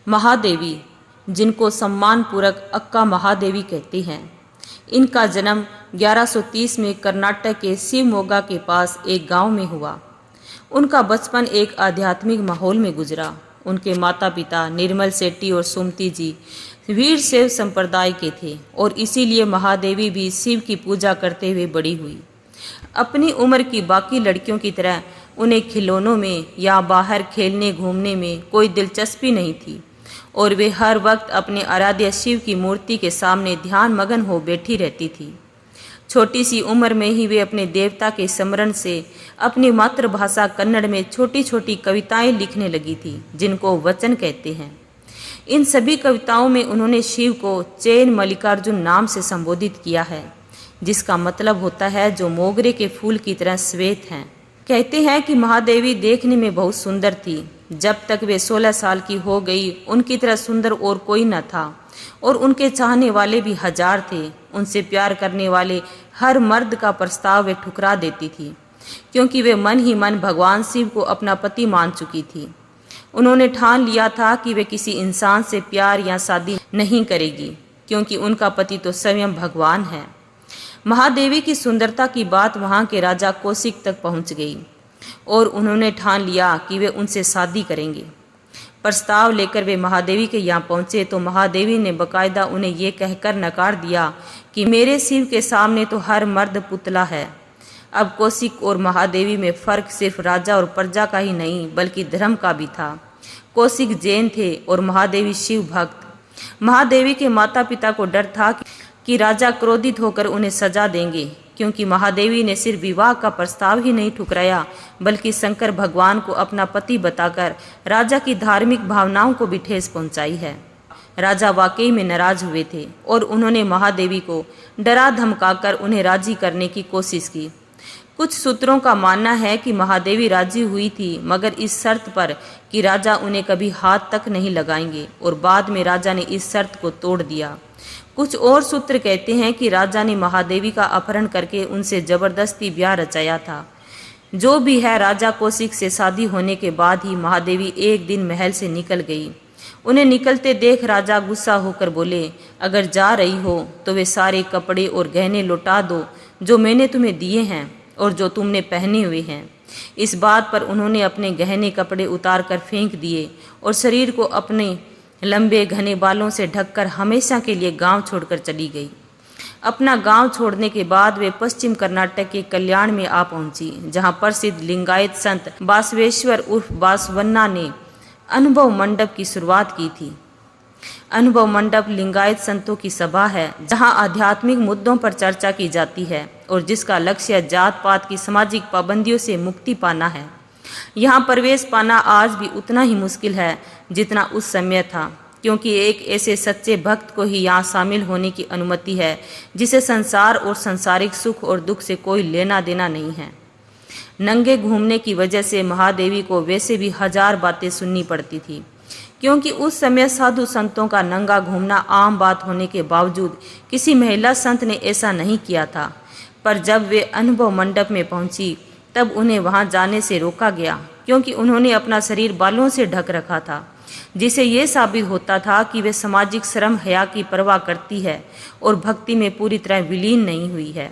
महादेवी, जिनको सम्मानपूर्वक अक्का महादेवी कहते हैं, इनका जन्म 1130 में कर्नाटक के शिवमोगा के पास एक गांव में हुआ। उनका बचपन एक आध्यात्मिक माहौल में गुजरा। उनके माता पिता निर्मल सेट्टी और सुमति जी वीर शैव संप्रदाय के थे और इसीलिए महादेवी भी शिव की पूजा करते हुए बड़ी हुई। अपनी उम्र की बाकी लड़कियों की तरह उन्हें खिलौनों में या बाहर खेलने घूमने में कोई दिलचस्पी नहीं थी और वे हर वक्त अपने आराध्य शिव की मूर्ति के सामने ध्यान मगन हो बैठी रहती थी। छोटी सी उम्र में ही वे अपने देवता के स्मरण से अपनी मातृभाषा कन्नड़ में छोटी छोटी कविताएं लिखने लगी थी, जिनको वचन कहते हैं। इन सभी कविताओं में उन्होंने शिव को चैन मल्लिकार्जुन नाम से संबोधित किया है, जिसका मतलब होता है जो मोगरे के फूल की तरह श्वेत हैं। कहते हैं कि महादेवी देखने में बहुत सुंदर थी। जब तक वे 16 साल की हो गई, उनकी तरह सुंदर और कोई न था और उनके चाहने वाले भी हजार थे। उनसे प्यार करने वाले हर मर्द का प्रस्ताव वे ठुकरा देती थी, क्योंकि वे मन ही मन भगवान शिव को अपना पति मान चुकी थी। उन्होंने ठान लिया था कि वे किसी इंसान से प्यार या शादी नहीं करेगी, क्योंकि उनका पति तो स्वयं भगवान है। महादेवी की सुंदरता की बात वहां के राजा कौशिक तक पहुंच गई और उन्होंने ठान लिया कि वे उनसे शादी करेंगे। प्रस्ताव लेकर वे महादेवी के यहाँ पहुंचे तो महादेवी ने बकायदा उन्हें ये कहकर नकार दिया कि मेरे शिव के सामने तो हर मर्द पुतला है। अब कौशिक और महादेवी में फर्क सिर्फ राजा और प्रजा का ही नहीं बल्कि धर्म का भी था। कौशिक जैन थे और महादेवी शिव भक्त। महादेवी के माता पिता को डर था कि राजा क्रोधित होकर उन्हें सजा देंगे, क्योंकि महादेवी ने सिर्फ विवाह का प्रस्ताव ही नहीं ठुकराया बल्कि शंकर भगवान को अपना पति बताकर राजा की धार्मिक भावनाओं को भी ठेस पहुंचाई है। राजा वाकई में नाराज हुए थे और उन्होंने महादेवी को डरा धमकाकर उन्हें राजी करने की कोशिश की। कुछ सूत्रों का मानना है कि महादेवी राजी हुई थी, मगर इस शर्त पर कि राजा उन्हें कभी हाथ तक नहीं लगाएंगे, और बाद में राजा ने इस शर्त को तोड़ दिया। कुछ और सूत्र कहते हैं कि राजा ने महादेवी का अपहरण करके उनसे जबरदस्ती ब्याह रचाया था। जो भी है, राजा कौशिक से शादी होने के बाद ही महादेवी एक दिन महल से निकल गई। उन्हें निकलते देख राजा गुस्सा होकर बोले, अगर जा रही हो तो वे सारे कपड़े और गहने लौटा दो जो मैंने तुम्हें दिए हैं और जो तुमने पहने हुए हैं। इस बात पर उन्होंने अपने गहने कपड़े उतार कर फेंक दिए और शरीर को अपने लंबे घने बालों से ढककर हमेशा के लिए गांव छोड़कर चली गई। अपना गांव छोड़ने के बाद वे पश्चिम कर्नाटक के कल्याण में आ पहुंची, जहां प्रसिद्ध लिंगायत संत बासवेश्वर उर्फ बासवन्ना ने अनुभव मंडप की शुरुआत की थी। अनुभव मंडप लिंगायत संतों की सभा है, जहां आध्यात्मिक मुद्दों पर चर्चा की जाती है और जिसका लक्ष्य जात पात की सामाजिक पाबंदियों से मुक्ति पाना है। यहाँ प्रवेश पाना आज भी उतना ही मुश्किल है जितना उस समय था, क्योंकि एक ऐसे सच्चे भक्त को ही यहाँ शामिल होने की अनुमति है जिसे संसार और सांसारिक सुख और दुख से कोई लेना देना नहीं है। नंगे घूमने की वजह से महादेवी को वैसे भी हजार बातें सुननी पड़ती थी, क्योंकि उस समय साधु संतों का नंगा घूमना आम बात होने के बावजूद किसी महिला संत ने ऐसा नहीं किया था। पर जब वे अनुभव मंडप में पहुंची तब उन्हें वहां जाने से रोका गया, क्योंकि उन्होंने अपना शरीर बालों से ढक रखा था, जिसे ये साबित होता था कि वे सामाजिक शर्म हया की परवाह करती है और भक्ति में पूरी तरह विलीन नहीं हुई है।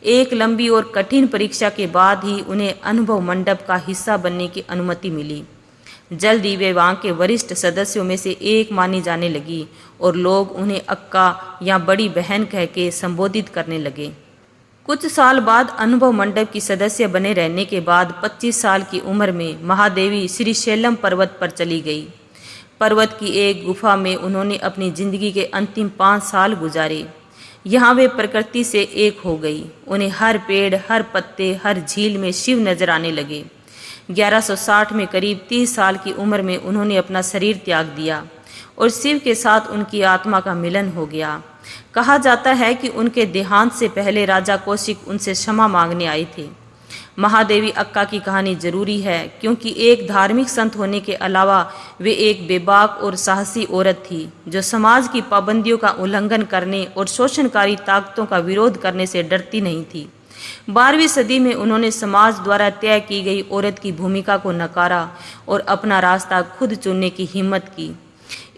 एक लंबी और कठिन परीक्षा के बाद ही उन्हें अनुभव मंडप का हिस्सा बनने की अनुमति मिली। जल्द ही वे वहाँ के वरिष्ठ सदस्यों में से एक मानी जाने लगी और लोग उन्हें अक्का या बड़ी बहन कह के संबोधित करने लगे। कुछ साल बाद अनुभव मंडप की सदस्य बने रहने के बाद 25 साल की उम्र में महादेवी श्री शैलम पर्वत पर चली गई। पर्वत की एक गुफा में उन्होंने अपनी जिंदगी के अंतिम 5 साल गुजारे। यहाँ वे प्रकृति से एक हो गई। उन्हें हर पेड़, हर पत्ते, हर झील में शिव नजर आने लगे। 1160 में करीब 30 साल की उम्र में उन्होंने अपना शरीर त्याग दिया और शिव के साथ उनकी आत्मा का मिलन हो गया। कहा जाता है कि उनके देहांत से पहले राजा कौशिक उनसे क्षमा मांगने आए थे। महादेवी अक्का की कहानी जरूरी है, क्योंकि एक धार्मिक संत होने के अलावा वे एक बेबाक और साहसी औरत थी, जो समाज की पाबंदियों का उल्लंघन करने और शोषणकारी ताकतों का विरोध करने से डरती नहीं थी। 12वीं सदी में उन्होंने समाज द्वारा तय की गई औरत की भूमिका को नकारा और अपना रास्ता खुद चुनने की हिम्मत की।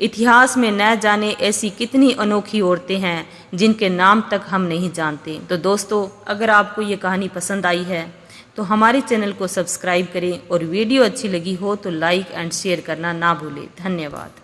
इतिहास में न जाने ऐसी कितनी अनोखी औरतें हैं जिनके नाम तक हम नहीं जानते। तो दोस्तों, अगर आपको ये कहानी पसंद आई है तो हमारे चैनल को सब्सक्राइब करें और वीडियो अच्छी लगी हो तो लाइक एंड शेयर करना ना भूलें। धन्यवाद।